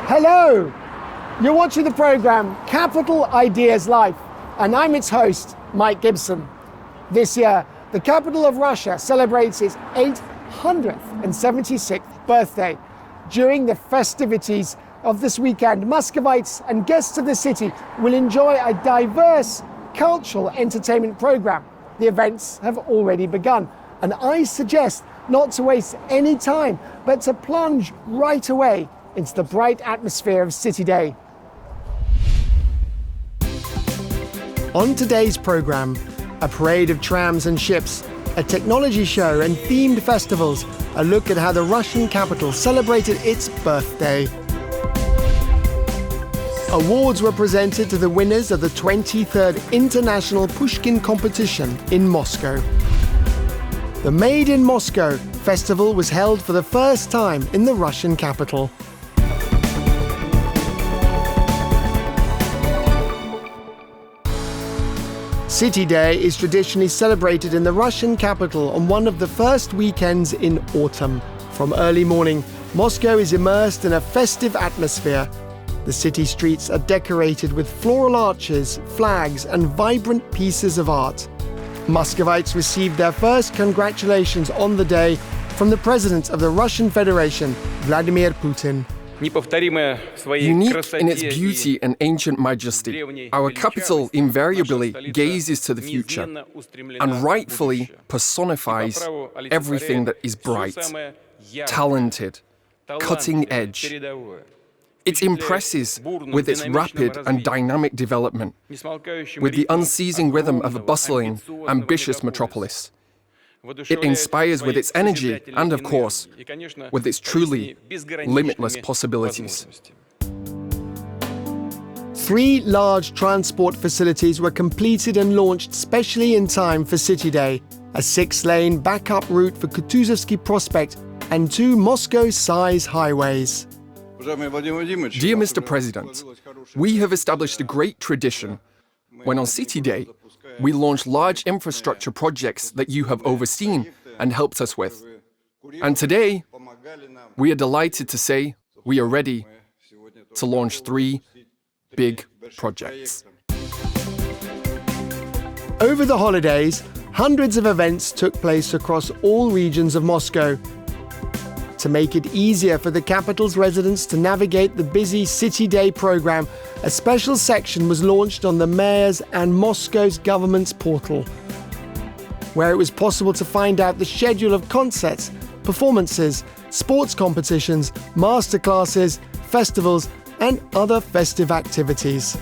Hello! You're watching the program Capital Ideas Life, and I'm its host, Mike Gibson. This year, the capital of Russia celebrates its 876th birthday. During the festivities of this weekend, Muscovites and guests of the city will enjoy a diverse cultural entertainment program. The events have already begun, and I suggest not to waste any time, but to plunge right away into the bright atmosphere of City Day. On today's program, a parade of trams and ships, a technology show and themed festivals, a look at how the Russian capital celebrated its birthday. Awards were presented to the winners of the 23rd International Pushkin Competition in Moscow. The Made in Moscow festival was held for the first time in the Russian capital. City Day is traditionally celebrated in the Russian capital on one of the first weekends in autumn. From early morning, Moscow is immersed in a festive atmosphere. The city streets are decorated with floral arches, flags, and vibrant pieces of art. Muscovites received their first congratulations on the day from the President of the Russian Federation, Vladimir Putin. Unique in its beauty and ancient majesty, our capital invariably gazes to the future and rightfully personifies everything that is bright, talented, cutting edge. It impresses with its rapid and dynamic development, with the unceasing rhythm of a bustling, ambitious metropolis. It inspires with its energy and, of course, with its truly limitless possibilities. 3 large transport facilities were completed and launched specially in time for City Day, a 6-lane backup route for Kutuzovsky Prospect and 2 Moscow-size highways. Dear Mr. President, we have established a great tradition when on City Day we launch large infrastructure projects that you have overseen and helped us with. And today, we are delighted to say we are ready to launch 3 big projects. Over the holidays, hundreds of events took place across all regions of Moscow. To make it easier for the capital's residents to navigate the busy City Day program, a special section was launched on the mayor's and Moscow's government's portal, where it was possible to find out the schedule of concerts, performances, sports competitions, masterclasses, festivals, and other festive activities.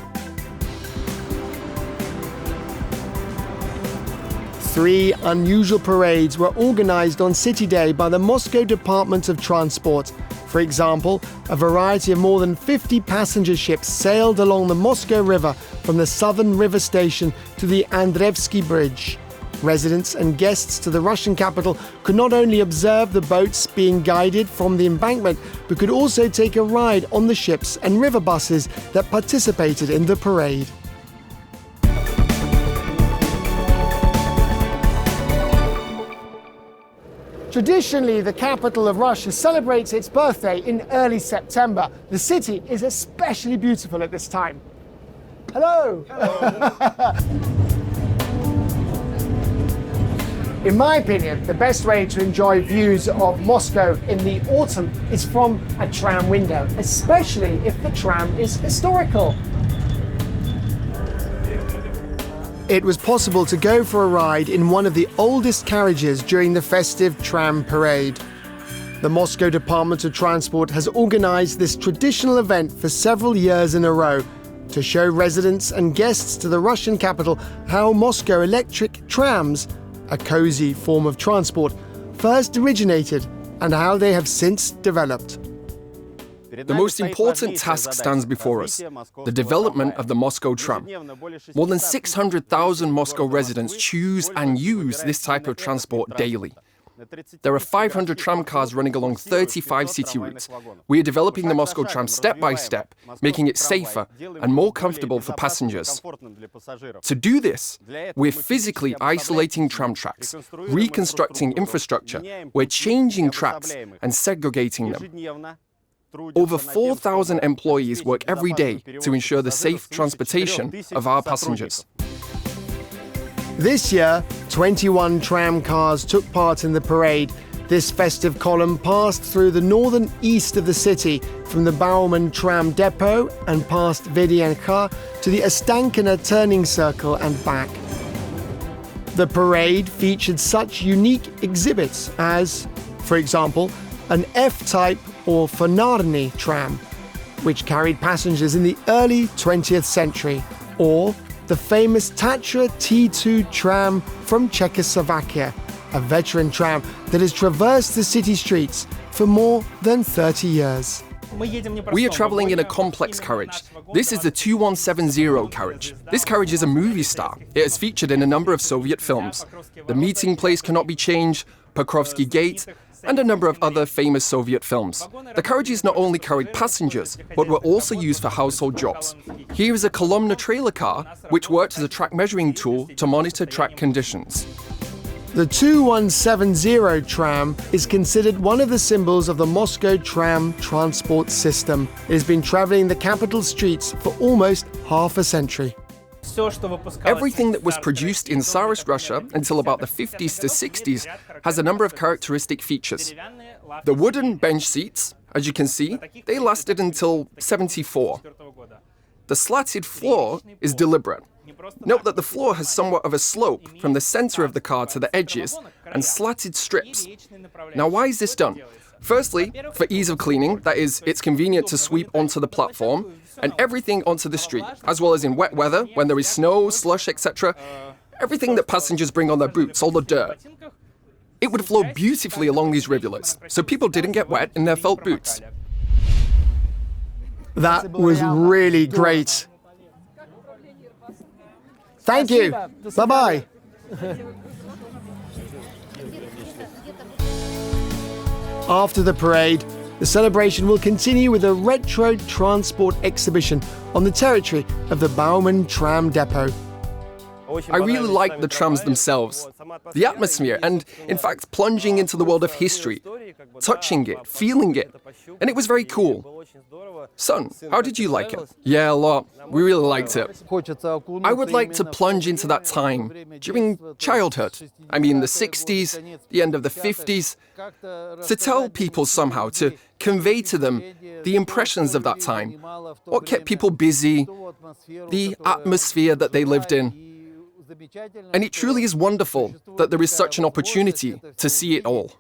3 unusual parades were organized on City Day by the Moscow Department of Transport. For example, a variety of more than 50 passenger ships sailed along the Moscow River from the Southern River Station to the Andreevsky Bridge. Residents and guests to the Russian capital could not only observe the boats being guided from the embankment, but could also take a ride on the ships and river buses that participated in the parade. Traditionally, the capital of Russia celebrates its birthday in early September. The city is especially beautiful at this time. Hello! In my opinion, the best way to enjoy views of Moscow in the autumn is from a tram window, especially if the tram is historical. It was possible to go for a ride in one of the oldest carriages during the festive tram parade. The Moscow Department of Transport has organized this traditional event for several years in a row to show residents and guests to the Russian capital how Moscow electric trams, a cozy form of transport, first originated and how they have since developed. The most important task stands before us, the development of the Moscow tram. More than 600,000 Moscow residents choose and use this type of transport daily. There are 500 tram cars running along 35 city routes. We are developing the Moscow tram step by step, making it safer and more comfortable for passengers. To do this, we're physically isolating tram tracks, reconstructing infrastructure, we're changing tracks and segregating them. Over 4,000 employees work every day to ensure the safe transportation of our passengers. This year, 21 tram cars took part in the parade. This festive column passed through the northern east of the city, from the Bauman tram depot and past Vedianka to the Ostankina turning circle and back. The parade featured such unique exhibits as, for example, an F-type or Fanarny tram, which carried passengers in the early 20th century, or the famous Tatra T2 tram from Czechoslovakia, a veteran tram that has traversed the city streets for more than 30 years. We are traveling in a complex carriage. This is the 2170 carriage. This carriage is a movie star. It has featured in a number of Soviet films. The Meeting Place Cannot Be Changed, Pokrovsky Gate, and a number of other famous Soviet films. The carriages not only carried passengers, but were also used for household jobs. Here is a columnar trailer car, which worked as a track measuring tool to monitor track conditions. The 2170 tram is considered one of the symbols of the Moscow tram transport system. It has been traveling the capital streets for almost half a century. Everything that was produced in Tsarist Russia until about the 50s to 60s has a number of characteristic features. The wooden bench seats, as you can see, they lasted until 74. The slatted floor is deliberate. Note that the floor has somewhat of a slope from the center of the car to the edges and slatted strips. Now, why is this done? Firstly, for ease of cleaning, that is, it's convenient to sweep onto the platform and everything onto the street, as well as in wet weather, when there is snow, slush, etc. Everything that passengers bring on their boots, all the dirt. It would flow beautifully along these rivulets, so people didn't get wet in their felt boots. That was really great. Thank you. Bye-bye. After the parade, the celebration will continue with a retro transport exhibition on the territory of the Bauman tram depot. I really liked the trams themselves, the atmosphere, and in fact plunging into the world of history, touching it, feeling it, and it was very cool. Son, how did you like it? Yeah, a lot. We really liked it. I would like to plunge into that time, during childhood. I mean the 60s, the end of the 50s, to tell people somehow, to convey to them the impressions of that time, what kept people busy, the atmosphere that they lived in. And it truly is wonderful that there is such an opportunity to see it all.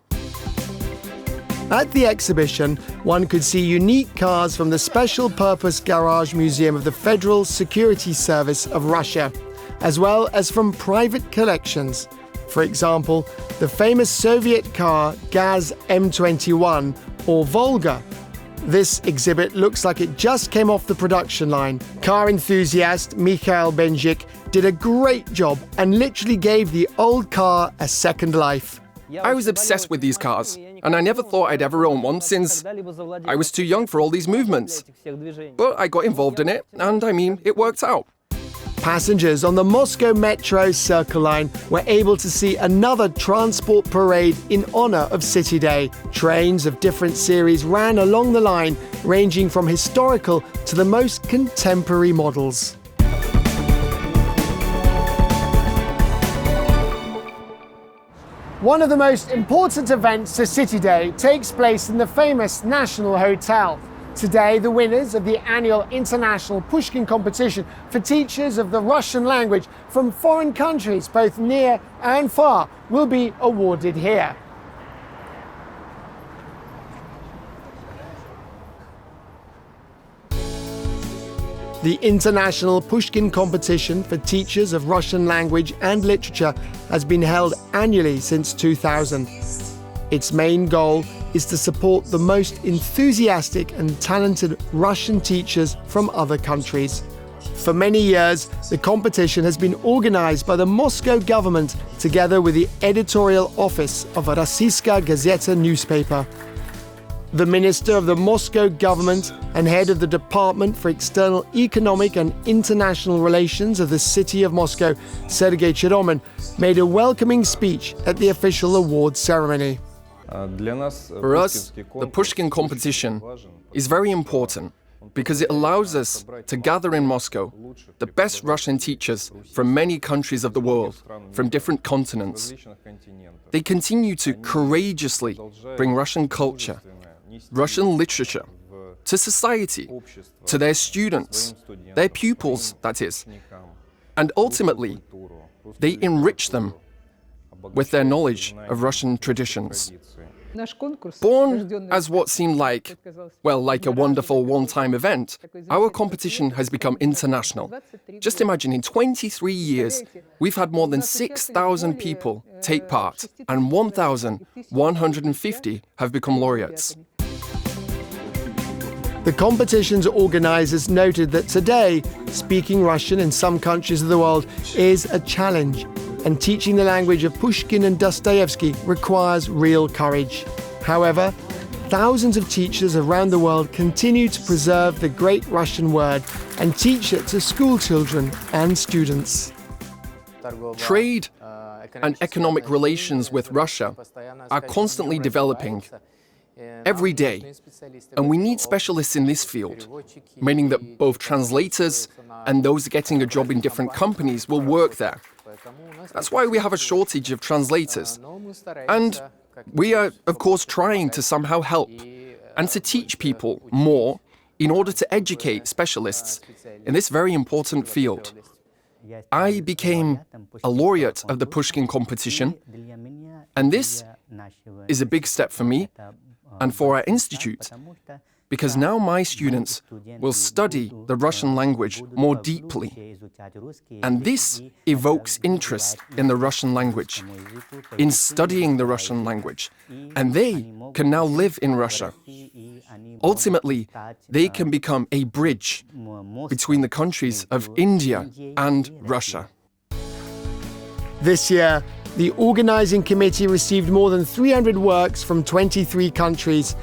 At the exhibition, one could see unique cars from the Special Purpose Garage Museum of the Federal Security Service of Russia, as well as from private collections. For example, the famous Soviet car Gaz M21 or Volga. This exhibit looks like it just came off the production line. Car enthusiast Mikhail Benjik did a great job and literally gave the old car a second life. I was obsessed with these cars, and I never thought I'd ever own one since I was too young for all these movements. But I got involved in it, and I mean, it worked out. Passengers on the Moscow Metro Circle Line were able to see another transport parade in honor of City Day. Trains of different series ran along the line, ranging from historical to the most contemporary models. One of the most important events to City Day takes place in the famous National Hotel. Today, the winners of the annual International Pushkin Competition for teachers of the Russian language from foreign countries, both near and far, will be awarded here. The International Pushkin Competition for teachers of Russian language and literature has been held annually since 2000. Its main goal is to support the most enthusiastic and talented Russian teachers from other countries. For many years, the competition has been organized by the Moscow government together with the editorial office of a Rossiyska Gazeta newspaper. The minister of the Moscow government and head of the Department for External Economic and International Relations of the city of Moscow, Sergei Cheromin, made a welcoming speech at the official awards ceremony. For us, the Pushkin competition is very important because it allows us to gather in Moscow the best Russian teachers from many countries of the world, from different continents. They continue to courageously bring Russian culture, Russian literature, to society, to their students, their pupils, that is. And ultimately, they enrich them with their knowledge of Russian traditions. Born as what seemed like a wonderful one-time event, our competition has become international. Just imagine, in 23 years, we've had more than 6,000 people take part, and 1,150 have become laureates. The competition's organizers noted that today, speaking Russian in some countries of the world is a challenge, and teaching the language of Pushkin and Dostoevsky requires real courage. However, thousands of teachers around the world continue to preserve the great Russian word and teach it to school children and students. Trade and economic relations with Russia are constantly developing every day, and we need specialists in this field, meaning that both translators and those getting a job in different companies will work there. That's why we have a shortage of translators. And we are, of course, trying to somehow help and to teach people more in order to educate specialists in this very important field. I became a laureate of the Pushkin competition, and this is a big step for me and for our institute, because now my students will study the Russian language more deeply. And this evokes interest in the Russian language, in studying the Russian language. And they can now live in Russia. Ultimately, they can become a bridge between the countries of India and Russia. This year, the organizing committee received more than 300 works from 23 countries.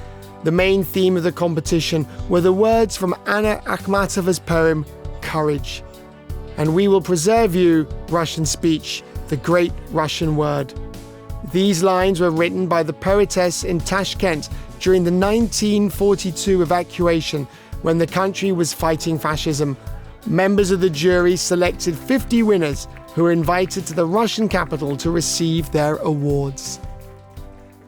The main theme of the competition were the words from Anna Akhmatova's poem, Courage. And we will preserve you, Russian speech, the great Russian word. These lines were written by the poetess in Tashkent during the 1942 evacuation, when the country was fighting fascism. Members of the jury selected 50 winners who were invited to the Russian capital to receive their awards.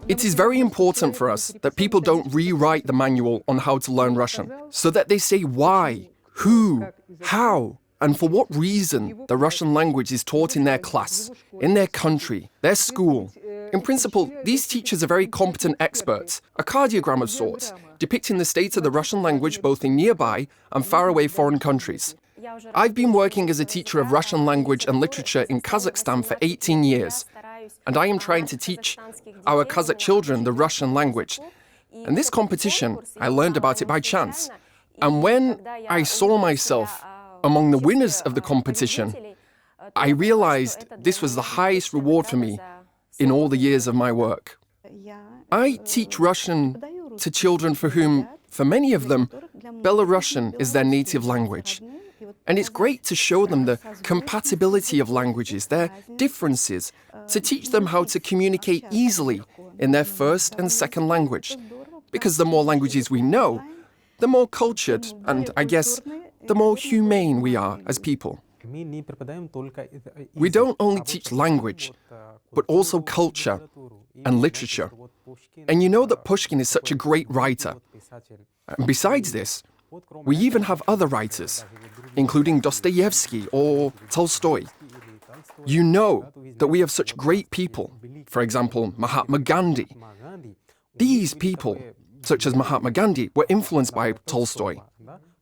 It is very important for us that people don't rewrite the manual on how to learn Russian, so that they say why, who, how, and for what reason the Russian language is taught in their class, in their country, their school. In principle, these teachers are very competent experts, a cardiogram of sorts, depicting the state of the Russian language both in nearby and faraway foreign countries. I've been working as a teacher of Russian language and literature in Kazakhstan for 18 years, and I am trying to teach our Kazakh children the Russian language. And this competition, I learned about it by chance. And when I saw myself among the winners of the competition, I realized this was the highest reward for me in all the years of my work. I teach Russian to children for whom, for many of them, Belarusian is their native language. And it's great to show them the compatibility of languages, their differences, to teach them how to communicate easily in their first and second language. Because the more languages we know, the more cultured and, I guess, the more humane we are as people. We don't only teach language, but also culture and literature. And you know that Pushkin is such a great writer. And besides this, we even have other writers, including Dostoevsky or Tolstoy. You know that we have such great people, for example, Mahatma Gandhi. These people, such as Mahatma Gandhi, were influenced by Tolstoy.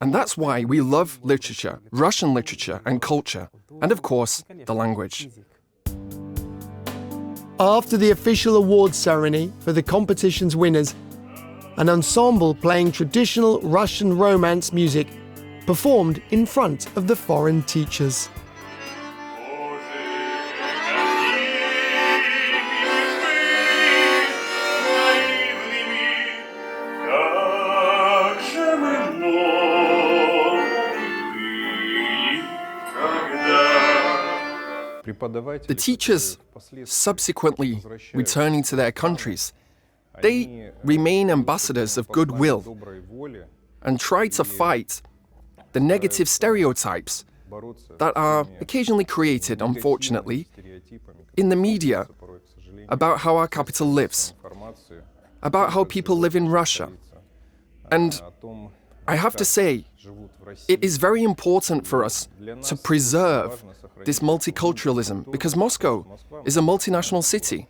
And that's why we love literature, Russian literature and culture, and of course, the language. After the official awards ceremony for the competition's winners, an ensemble playing traditional Russian Romance music performed in front of the foreign teachers. The teachers, subsequently returning to their countries, They remain ambassadors of goodwill and try to fight the negative stereotypes that are occasionally created, unfortunately, in the media about how our capital lives, about how people live in Russia. And I have to say, it is very important for us to preserve this multiculturalism because Moscow is a multinational city.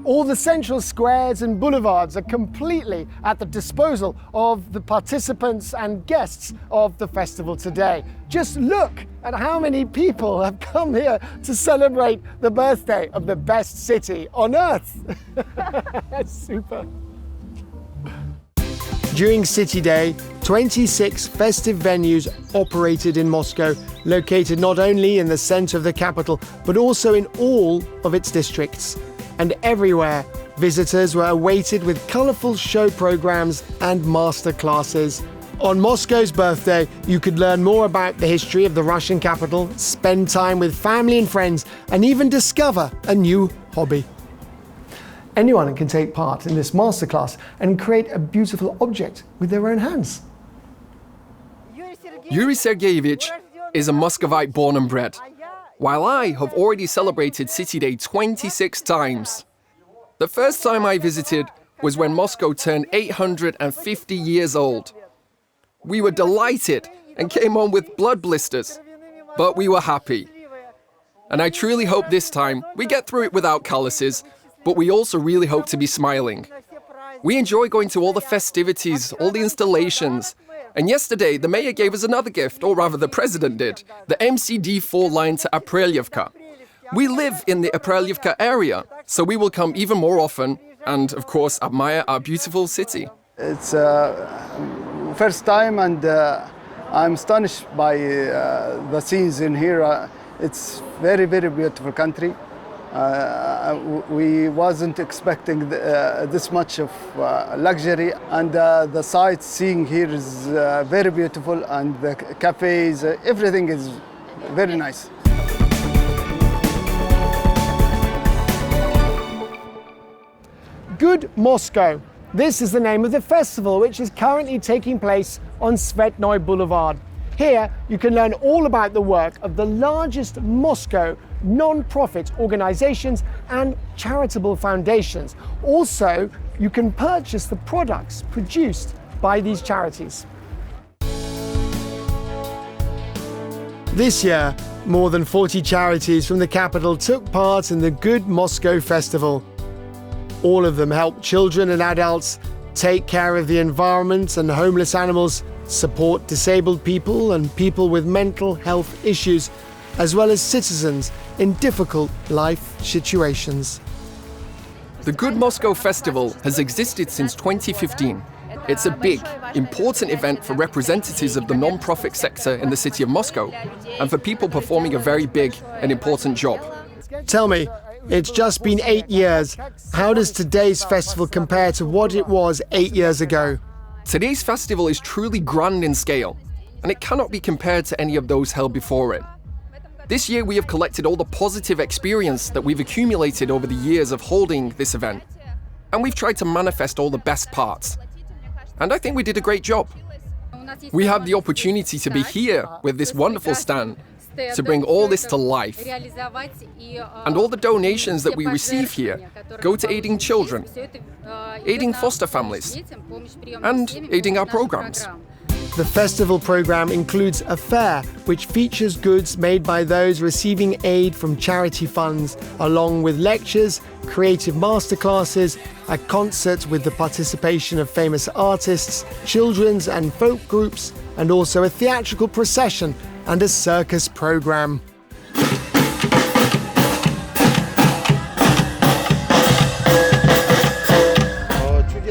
All the central squares and boulevards are completely at the disposal of the participants and guests of the festival today. Just look at how many people have come here to celebrate the birthday of the best city on earth. That's super. During City Day, 26 festive venues operated in Moscow, located not only in the center of the capital, but also in all of its districts. And everywhere, visitors were awaited with colorful show programs and master classes. On Moscow's birthday, you could learn more about the history of the Russian capital, spend time with family and friends, and even discover a new hobby. Anyone can take part in this masterclass and create a beautiful object with their own hands. Yuri Sergeyevich is a Muscovite born and bred, while I have already celebrated City Day 26 times. The first time I visited was when Moscow turned 850 years old. We were delighted and came home with blood blisters, but we were happy. And I truly hope this time we get through it without calluses, but we also really hope to be smiling. We enjoy going to all the festivities, all the installations. And yesterday, the mayor gave us another gift, or rather the president did, the MCD4 line to Aprelyevka. We live in the Aprelyevka area, so we will come even more often and, of course, admire our beautiful city. It's first time and I'm astonished by the scenes in here. It's very, very beautiful country. We wasn't expecting this much of luxury, and the sightseeing here is very beautiful, and the cafes, everything is very nice. Good Moscow. This is the name of the festival, which is currently taking place on Tsvetnoy Boulevard. Here, you can learn all about the work of the largest Moscow non-profit organizations and charitable foundations. Also, you can purchase the products produced by these charities. This year, more than 40 charities from the capital took part in the Good Moscow Festival. All of them help children and adults take care of the environment and homeless animals, support disabled people and people with mental health issues, as well as citizens in difficult life situations. The Good Moscow Festival has existed since 2015. It's a big, important event for representatives of the non-profit sector in the city of Moscow and for people performing a very big and important job. Tell me, it's just been 8 years. How does today's festival compare to what it was 8 years ago? Today's festival is truly grand in scale, and it cannot be compared to any of those held before it. This year we have collected all the positive experience that we've accumulated over the years of holding this event, and we've tried to manifest all the best parts. And I think we did a great job. We have the opportunity to be here with this wonderful stand, to bring all this to life. And all the donations that we receive here go to aiding children, aiding foster families, and aiding our programs. The festival program includes a fair which features goods made by those receiving aid from charity funds, along with lectures, creative masterclasses, a concert with the participation of famous artists, children's and folk groups, and also a theatrical procession and a circus program.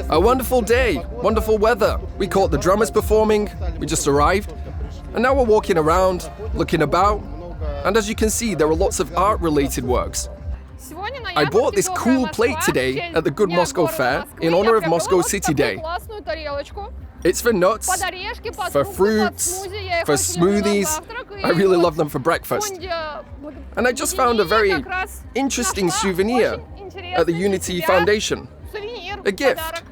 A wonderful day, wonderful weather. We caught the drummers performing, we just arrived, and now we're walking around, looking about, and as you can see, there are lots of art-related works. I bought this cool plate today at the Good Moscow Fair in honor of Moscow City Day. It's for nuts, for fruits, for smoothies. I really love them for breakfast. And I just found a very interesting souvenir at the Unity Foundation. A gift.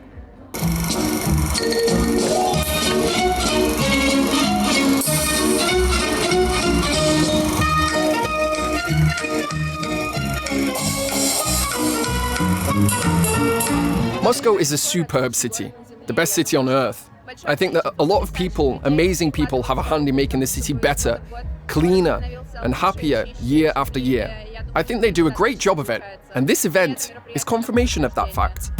Moscow is a superb city, the best city on earth. I think that a lot of people, amazing people, have a hand in making the city better, cleaner, and happier year after year. I think they do a great job of it, and this event is confirmation of that fact.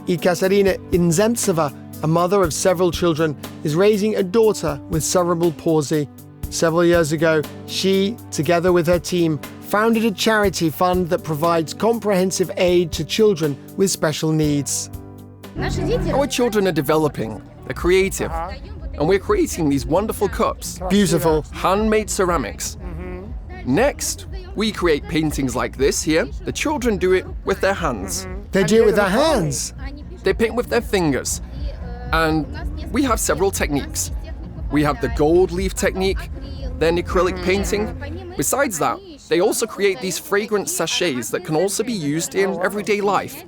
Ekaterina Inzemtseva, a mother of several children, is raising a daughter with cerebral palsy. Several years ago, she, together with her team, founded a charity fund that provides comprehensive aid to children with special needs. Our children are developing, they're creative, and we're creating these wonderful cups. Beautiful. Handmade ceramics. Next, we create paintings like this here. The children do it with their hands. They do it with their hands? They paint with their fingers. And we have several techniques. We have the gold leaf technique, then acrylic painting. Besides that, they also create these fragrant sachets that can also be used in everyday life.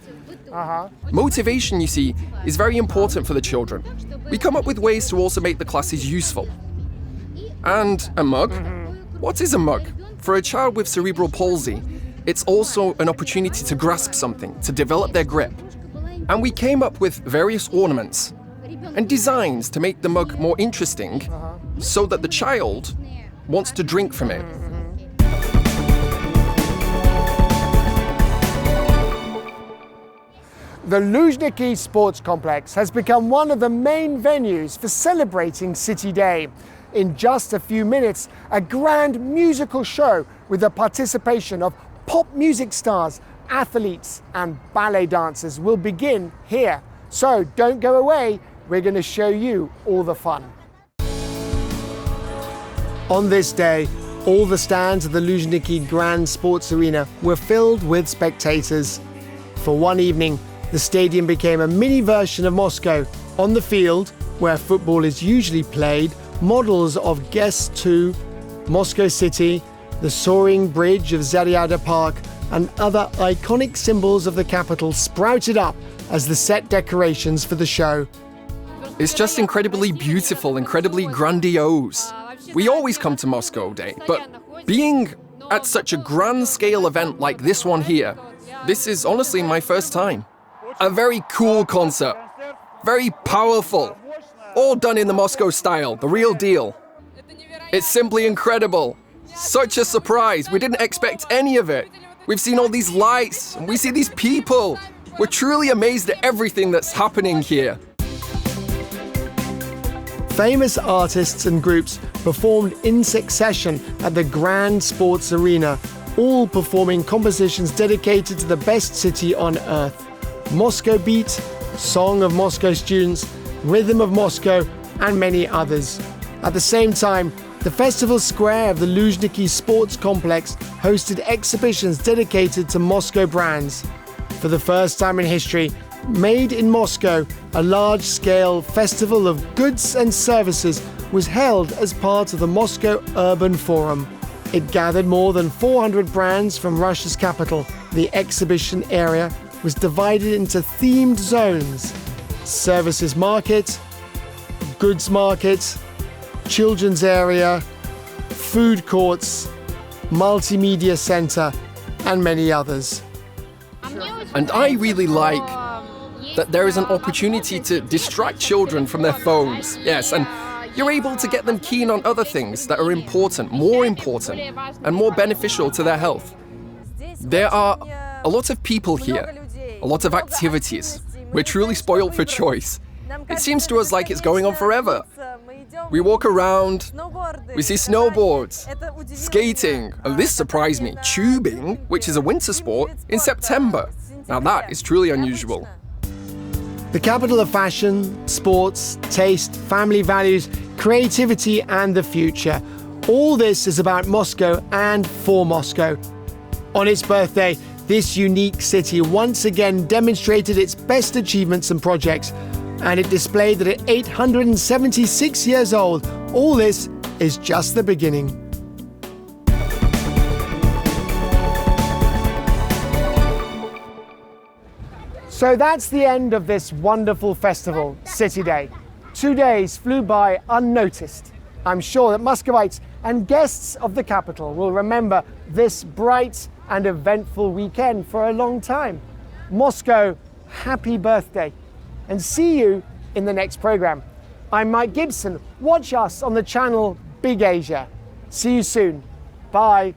Motivation, you see, is very important for the children. We come up with ways to also make the classes useful. And a mug? What is a mug? For a child with cerebral palsy, it's also an opportunity to grasp something, to develop their grip. And we came up with various ornaments and designs to make the mug more interesting so that the child wants to drink from it. The Luzhniki Sports Complex has become one of the main venues for celebrating City Day. In just a few minutes, a grand musical show with the participation of pop music stars, athletes and ballet dancers will begin here. So don't go away, we're going to show you all the fun. On this day, all the stands of the Luzhniki Grand Sports Arena were filled with spectators. For one evening, the stadium became a mini version of Moscow. On the field, where football is usually played, models of Guess 2, Moscow City, the soaring bridge of Zaryada Park, and other iconic symbols of the capital sprouted up as the set decorations for the show. It's just incredibly beautiful, incredibly grandiose. We always come to Moscow Day, but being at such a grand scale event like this one here, this is honestly my first time. A very cool concert, very powerful, all done in the Moscow style, the real deal. It's simply incredible. Such a surprise. We didn't expect any of it. We've seen all these lights, and we see these people. We're truly amazed at everything that's happening here. Famous artists and groups performed in succession at the Grand Sports Arena, all performing compositions dedicated to the best city on earth. Moscow Beat, Song of Moscow Students, Rhythm of Moscow, and many others. At the same time, the festival square of the Luzhniki Sports Complex hosted exhibitions dedicated to Moscow brands. For the first time in history, Made in Moscow, a large-scale festival of goods and services, was held as part of the Moscow Urban Forum. It gathered more than 400 brands from Russia's capital. The exhibition area was divided into themed zones: services market, goods market, children's area, food courts, multimedia center, and many others. And I really like that there is an opportunity to distract children from their phones. Yes, and you're able to get them keen on other things that are important, and more beneficial to their health. There are a lot of people here, a lot of activities. We're truly spoiled for choice. It seems to us like it's going on forever. We walk around, we see snowboards, skating, and this surprised me, tubing, which is a winter sport, in September. Now that is truly unusual. The capital of fashion, sports, taste, family values, creativity, and the future. All this is about Moscow and for Moscow. On its birthday, this unique city once again demonstrated its best achievements and projects. And it displayed that at 876 years old, all this is just the beginning. So that's the end of this wonderful festival, City Day. 2 days flew by unnoticed. I'm sure that Muscovites and guests of the capital will remember this bright and eventful weekend for a long time. Moscow, happy birthday. And see you in the next program. I'm Mike Gibson. Watch us on the channel Big Asia. See you soon. Bye.